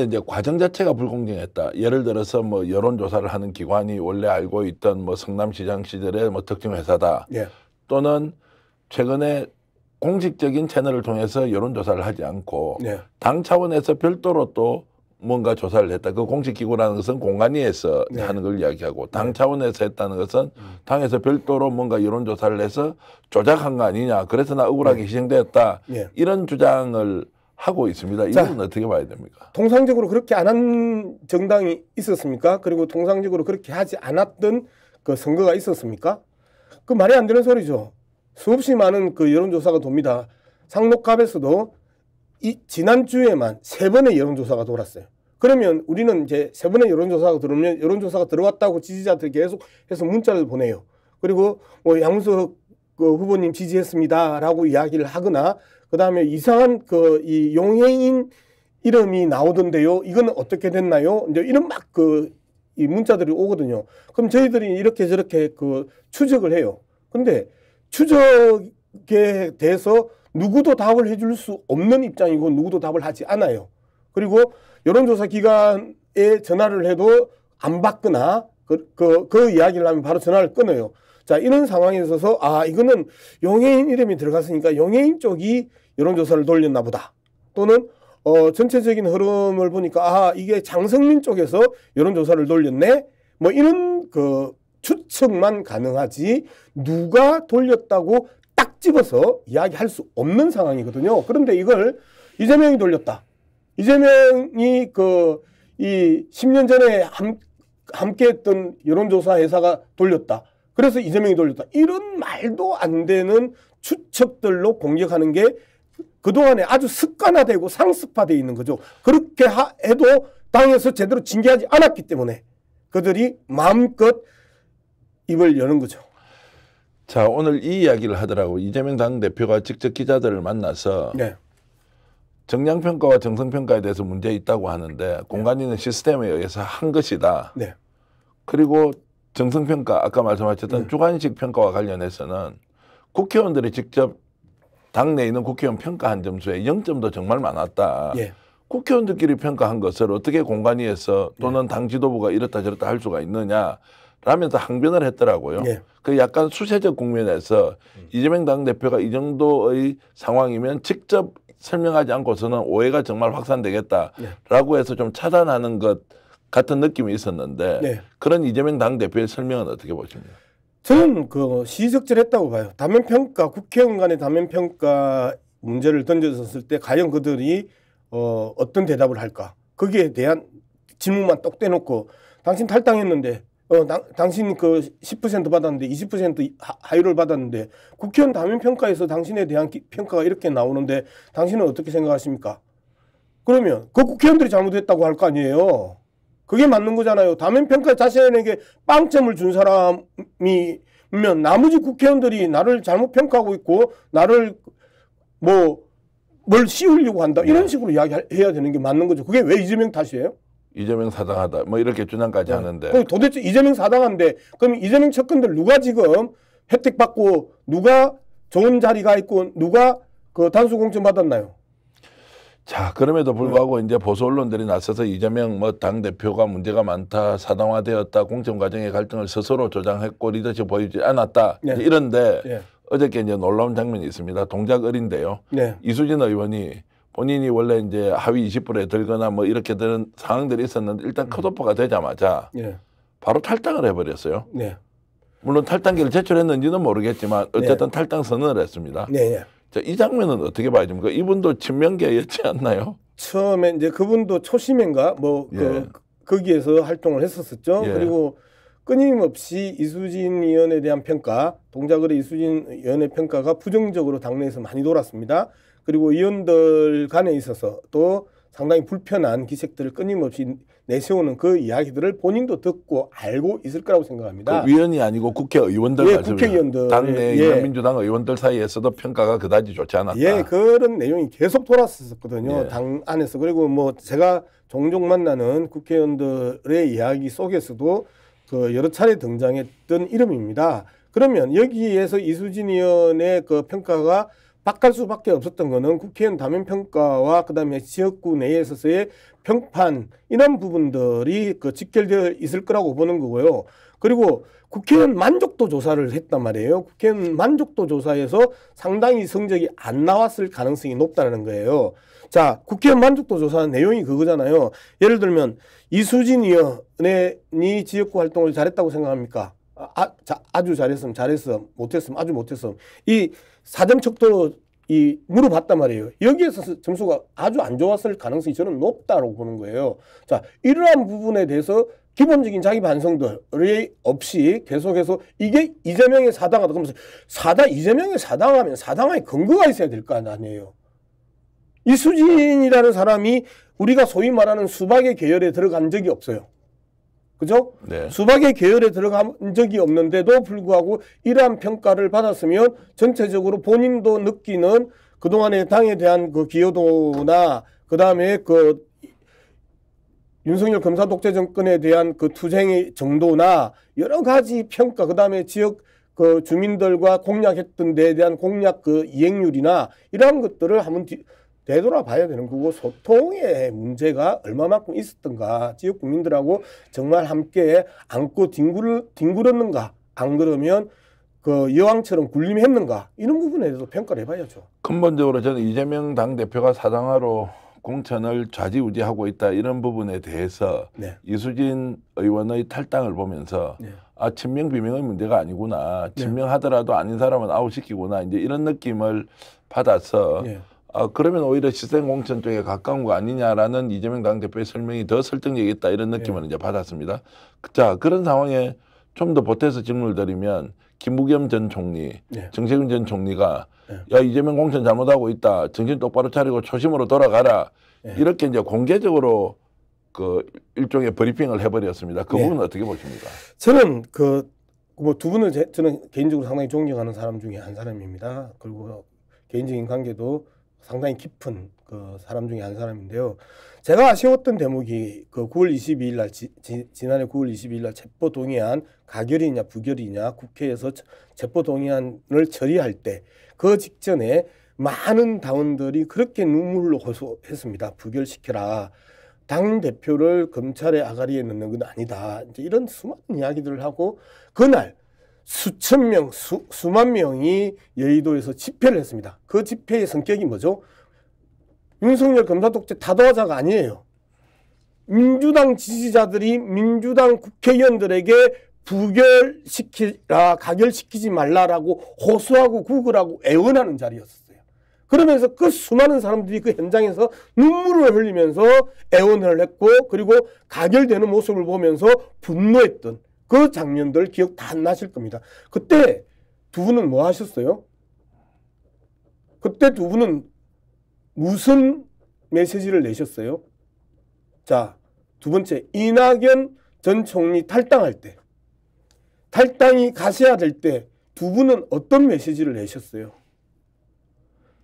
이제 과정 자체가 불공정했다. 예를 들어서 뭐 여론조사를 하는 기관이 원래 알고 있던 뭐 성남시장 시절의 뭐 특정 회사다. 예. 또는 최근에 공식적인 채널을 통해서 여론조사를 하지 않고 예. 당 차원에서 별도로 또 뭔가 조사를 했다. 그 공식기구라는 것은 공관위에서 네. 하는 걸 이야기하고 당 차원에서 했다는 것은 당에서 별도로 뭔가 여론조사를 해서 조작한 거 아니냐. 그래서 나 억울하게 희생되었다. 예. 이런 주장을 하고 있습니다. 이건 어떻게 봐야 됩니까? 통상적으로 그렇게 안 한 정당이 있었습니까? 그리고 통상적으로 그렇게 하지 않았던 그 선거가 있었습니까? 그 말이 안 되는 소리죠. 수없이 많은 그 여론조사가 돕니다. 상록갑에서도 이 지난주에만 3번의 여론조사가 돌았어요. 그러면 우리는 이제 3번의 여론조사가 들어오면 여론조사가 들어왔다고 지지자들 계속해서 문자를 보내요. 그리고 뭐 양문석 그 후보님 지지했습니다라고 이야기를 하거나 그 다음에 이상한 그 이 용해인 이름이 나오던데요. 이건 어떻게 됐나요? 이제 이런 막 그 이 문자들이 오거든요. 그럼 저희들이 이렇게 저렇게 그 추적을 해요. 근데 추적에 대해서 누구도 답을 해줄 수 없는 입장이고 누구도 답을 하지 않아요. 그리고 여론조사 기관에 전화를 해도 안 받거나 그 이야기를 하면 바로 전화를 끊어요. 자, 이런 상황에 있어서 이거는 용해인 이름이 들어갔으니까 용해인 쪽이 여론조사를 돌렸나 보다. 또는 전체적인 흐름을 보니까 이게 장성민 쪽에서 여론조사를 돌렸네. 뭐 이런 그 추측만 가능하지 누가 돌렸다고 딱 집어서 이야기할 수 없는 상황이거든요. 그런데 이걸 이재명이 돌렸다. 이재명이 이 10년 전에 함께했던 여론조사 회사가 돌렸다. 그래서 이재명이 돌렸다. 이런 말도 안 되는 추측들로 공격하는 게 그동안에 아주 습관화되고 상습화되어 있는 거죠. 그렇게 해도 당에서 제대로 징계하지 않았기 때문에 그들이 마음껏 입을 여는 거죠. 자, 오늘 이 이야기를 하더라고. 이재명 당대표가 직접 기자들을 만나서 네. 정량평가와 정성평가에 대해서 문제 있다고 하는데 공관위는 시스템에 의해서 한 것이다. 네. 그리고 정성평가, 아까 말씀하셨던 주관식 평가와 관련해서는 국회의원들이 직접 당내에 있는 국회의원 평가한 점수에 0점도 정말 많았다. 예. 국회의원들끼리 평가한 것을 어떻게 공관위에서 또는 당 지도부가 이렇다 저렇다 할 수가 있느냐 라면서 항변을 했더라고요. 예. 그 약간 수세적 국면에서 이재명 당대표가 이 정도의 상황이면 직접 설명하지 않고서는 오해가 정말 확산되겠다라고 해서 좀 차단하는 것 같은 느낌이 있었는데 네. 그런 이재명 당대표의 설명은 어떻게 보십니까? 저는 시의적절했다고 봐요. 단면평가, 국회의원 간의 단면평가 문제를 던졌을 때 과연 그들이 어떤 대답을 할까? 거기에 대한 질문만 똑 떼놓고 당신 탈당했는데 당신 10% 받았는데 20% 하유를 받았는데 국회의원 단면평가에서 당신에 대한 평가가 이렇게 나오는데 당신은 어떻게 생각하십니까? 그러면 그 국회의원들이 잘못했다고 할 거 아니에요. 그게 맞는 거잖아요. 단면평가 자신에게 빵점을 준 사람이면 나머지 국회의원들이 나를 잘못 평가하고 있고 나를 뭘 씌우려고 한다. 이런 식으로 이야기해야 되는 게 맞는 거죠. 그게 왜 이재명 탓이에요? 이재명 사당하다 뭐 이렇게 주장까지 하는데 그럼 도대체 이재명 사당한데 그럼 이재명 측근들 누가 지금 혜택 받고 누가 좋은 자리가 있고 누가 단수 공천 받았나요? 자, 그럼에도 불구하고 이제 보수 언론들이 나서서 이재명 당대표가 문제가 많다, 사당화되었다, 공천 과정의 갈등을 스스로 조장했고 리더십 보이지 않았다. 네. 이런데 네. 어저께 이제 놀라운 장면이 있습니다. 동작 어린데요. 네. 이수진 의원이 본인이 원래 이제 하위 20%에 들거나 뭐 이렇게 되는 상황들이 있었는데 일단 컷오프가 되자마자 네. 바로 탈당을 해버렸어요. 네. 물론 탈당기를 제출했는지는 모르겠지만 어쨌든 탈당 선언을 했습니다. 네. 자, 이 장면은 어떻게 봐야 됩니까? 이분도 친명계였지 않나요? 처음에 이제 그분도 초심인가 거기에서 활동을 했었었죠. 예. 그리고 끊임없이 이수진 의원에 대한 평가, 동작을의 이수진 의원의 평가가 부정적으로 당내에서 많이 돌았습니다. 그리고 의원들 간에 있어서 또 상당히 불편한 기색들을 끊임없이 내세우는 그 이야기들을 본인도 듣고 알고 있을 거라고 생각합니다. 그 위원이 아니고 국회의원들 말씀이죠. 국회의원들. 당내 민주당 의원들 사이에서도 평가가 그다지 좋지 않았다. 그런 내용이 계속 돌았었거든요. 당 안에서. 그리고 제가 종종 만나는 국회의원들의 이야기 속에서도 여러 차례 등장했던 이름입니다. 그러면 여기에서 이수진 의원의 평가가 박할 수밖에 없었던 거는 국회의원 당면 평가와 그다음에 지역구 내에 있어서의 평판 이런 부분들이 그 직결되어 있을 거라고 보는 거고요. 그리고 국회의원 만족도 조사를 했단 말이에요. 국회의원 만족도 조사에서 상당히 성적이 안 나왔을 가능성이 높다는 거예요. 자, 국회의원 만족도 조사 내용이 그거잖아요. 예를 들면 이수진 의원이 지역구 활동을 잘했다고 생각합니까? 아주 잘했음, 잘했어, 못했음, 아주 못했음. 이 사전 척도로 물어봤단 말이에요. 여기에서 점수가 아주 안 좋았을 가능성이 저는 높다고 보는 거예요. 자, 이러한 부분에 대해서 기본적인 자기 반성들이 없이 계속해서 이게 이재명의 사당하다 그러면서 이재명의 사당하면 사당의 근거가 있어야 될 거 아니에요. 이수진이라는 사람이 우리가 소위 말하는 수박의 계열에 들어간 적이 없어요. 그죠? 네. 수박의 계열에 들어간 적이 없는데도 불구하고 이러한 평가를 받았으면 전체적으로 본인도 느끼는 그동안의 당에 대한 그 기여도나 그다음에 그 윤석열 검사 독재 정권에 대한 그 투쟁의 정도나 여러 가지 평가 그다음에 지역 그 주민들과 공약했던 데에 대한 공약 그 이행률이나 이러한 것들을 한번 되돌아봐야 되는 거고 소통의 문제가 얼마만큼 있었던가 지역 국민들하고 정말 함께 안고 뒹굴었는가 안 그러면 그 여왕처럼 군림했는가 이런 부분에 대해서 평가를 해봐야죠. 근본적으로 저는 이재명 당대표가 사당화로 공천을 좌지우지하고 있다 이런 부분에 대해서 네. 이수진 의원의 탈당을 보면서 네. 아 친명 비명의 문제가 아니구나 친명하더라도 아닌 사람은 아웃시키구나 이제 이런 느낌을 받아서 네. 그러면 오히려 시생공천 쪽에 가까운 거 아니냐라는 이재명 당대표의 설명이 더 설득력이 있다 이런 느낌을 이제 받았습니다. 자 그런 상황에 좀 더 보태서 질문을 드리면 김부겸 전 총리, 정세균 전 총리가 야 이재명 공천 잘못하고 있다. 정신 똑바로 차리고 초심으로 돌아가라. 이렇게 이제 공개적으로 그 일종의 브리핑을 해버렸습니다. 그 부분은 어떻게 보십니까? 저는 뭐 두 분은 저는 개인적으로 상당히 존경하는 사람 중에 한 사람입니다. 그리고 개인적인 관계도 상당히 깊은 그 사람 중에 한 사람인데요. 제가 아쉬웠던 대목이 그 9월 22일 날 지난해 9월 22일 날 체포동의안 가결이냐 부결이냐 국회에서 체포동의안을 처리할 때 그 직전에 많은 당원들이 그렇게 눈물로 호소했습니다. 부결시켜라. 당대표를 검찰의 아가리에 넣는 건 아니다. 이제 이런 수많은 이야기들을 하고 그날 수천 명, 수만 명이 여의도에서 집회를 했습니다. 그 집회의 성격이 뭐죠? 윤석열 검사 독재 타도하자가 아니에요. 민주당 지지자들이 민주당 국회의원들에게 부결시키라, 가결시키지 말라라고 호소하고 구걸하고 애원하는 자리였어요. 그러면서 그 수많은 사람들이 그 현장에서 눈물을 흘리면서 애원을 했고 그리고 가결되는 모습을 보면서 분노했던 그 장면들 기억 다 안 나실 겁니다. 그때 두 분은 뭐 하셨어요? 그때 두 분은 무슨 메시지를 내셨어요? 자, 두 번째, 이낙연 전 총리 탈당할 때, 탈당이 가셔야될 때 두 분은 어떤 메시지를 내셨어요?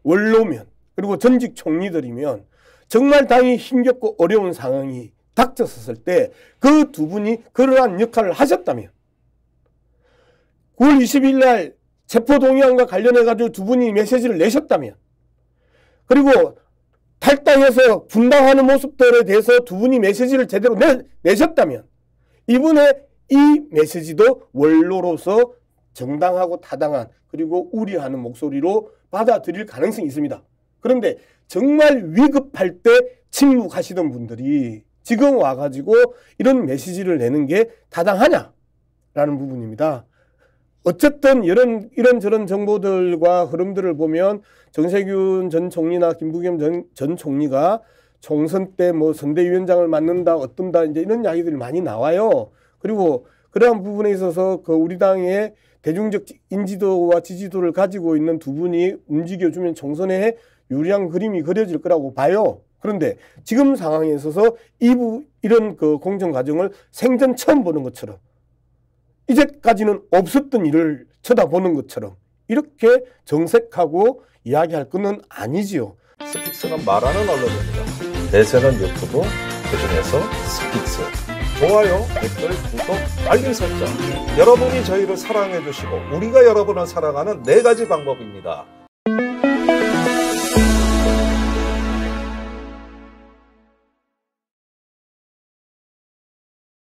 원로면, 그리고 전직 총리들이면 정말 당이 힘겹고 어려운 상황이 닥쳤을 때 그 두 분이 그러한 역할을 하셨다면 9월 20일 날 체포동의안과 관련해가지고 두 분이 메시지를 내셨다면 그리고 탈당해서 분당하는 모습들에 대해서 두 분이 메시지를 제대로 내셨다면 이분의 이 메시지도 원로로서 정당하고 타당한 그리고 우려하는 목소리로 받아들일 가능성이 있습니다. 그런데 정말 위급할 때 침묵하시던 분들이 지금 와가지고 이런 메시지를 내는 게 타당하냐라는 부분입니다. 어쨌든 이런저런 정보들과 흐름들을 보면 정세균 전 총리나 김부겸 전 총리가 총선 때 뭐 선대위원장을 맡는다 어떤다 이제 이런 이야기들이 많이 나와요. 그리고 그러한 부분에 있어서 그 우리 당의 대중적 인지도와 지지도를 가지고 있는 두 분이 움직여주면 총선에 유리한 그림이 그려질 거라고 봐요. 그런데 지금 상황에 있어서 이런 그 공정 과정을 생전 처음 보는 것처럼 이제까지는 없었던 일을 쳐다보는 것처럼 이렇게 정색하고 이야기할 것은 아니지요. 스픽스가 말하는 언론입니다. 대세는 유튜브, 그중에서 스픽스. 좋아요, 댓글, 구독, 알림 설정. 여러분이 저희를 사랑해 주시고 우리가 여러분을 사랑하는 4가지 방법입니다.